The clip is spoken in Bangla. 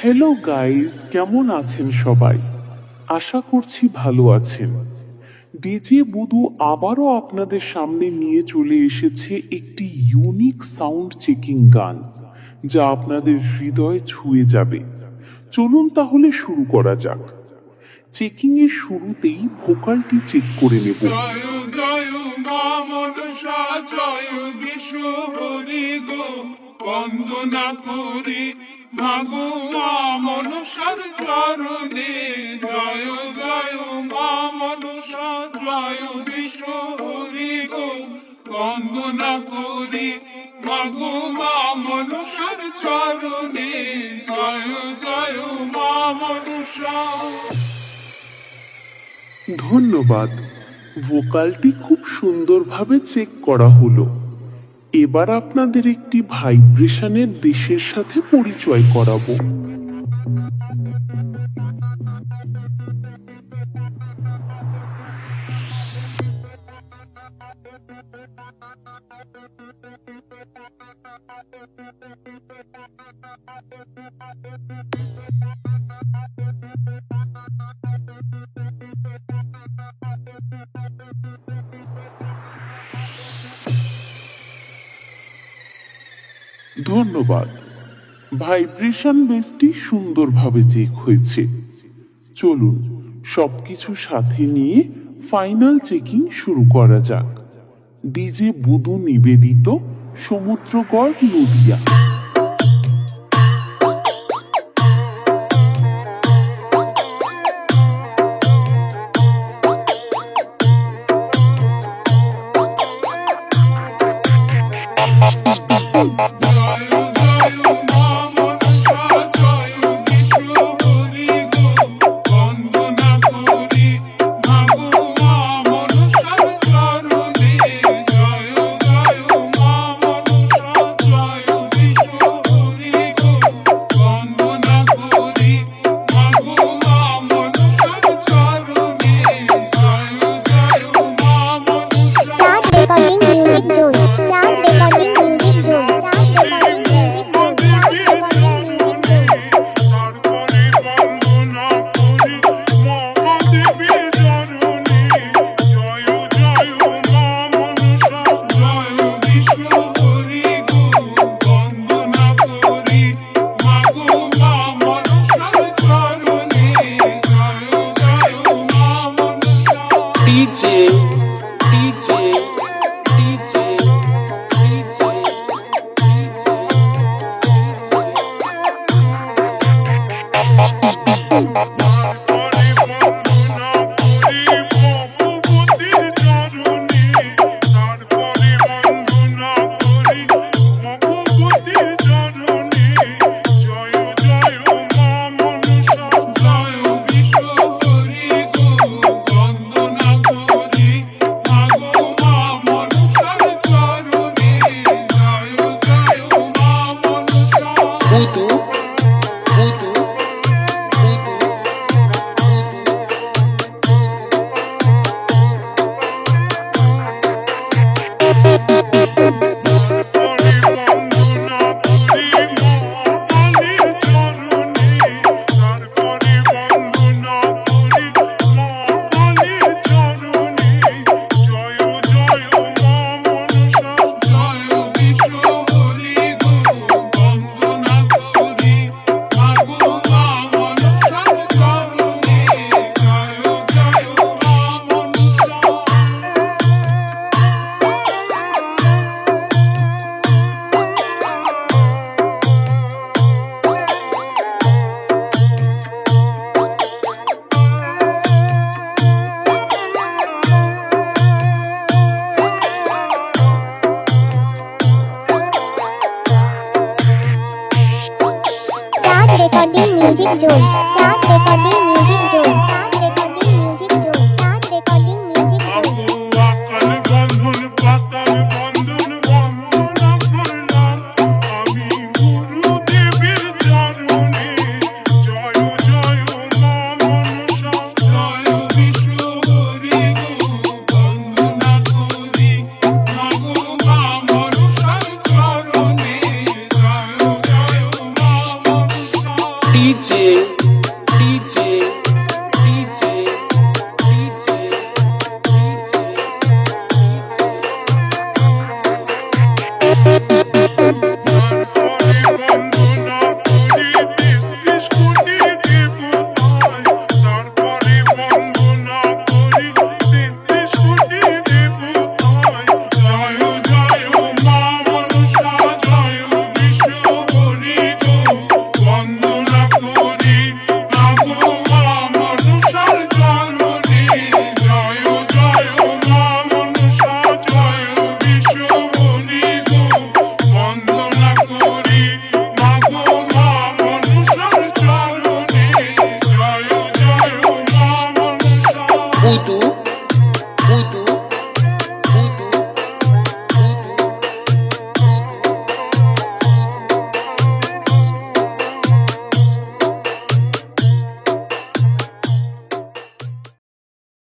হ্যালো গাইস, কেমন আছেন সবাই? আশা করছি ভালো আছেন। ডিজে বুদু আবারও আপনাদের সামনে নিয়ে চলে এসেছে একটি ইউনিক সাউন্ড চেকিং গান, যা আপনাদের হৃদয় ছুঁয়ে যাবে। চলুন তাহলে শুরু করা যাক। চেকিং এর শুরুতেই ভোকালটি চেক করে নেব। জয় জয় মা মনসা, জয় বিষ্ণু হরি গো, বন্দনা করি মাগো মা মনসার চরণে। জয় জয় মা মনসা, জয় বিষ্ণু হরি গো, বন্দনা করি মাগো মা মনসার চরণে। জয় জয় মা মনসা। ধন্যবাদ। ভোকালটি খুব সুন্দরভাবে চেক করা হলো। এবার আপনাদের একটি ভাইব্রেশনের দেশের সাথে পরিচয় করাবো। ধন্যবাদ। ভাইব্রেশন বেসটি সুন্দরভাবে চেক হয়েছে। চলুন সবকিছু সাথে নিয়ে ফাইনাল চেকিং শুরু করা যাক। ডিজে বুদু নিবেদিত, Samudragarh, Nadia. Recording Music Zone. Chart Recording Music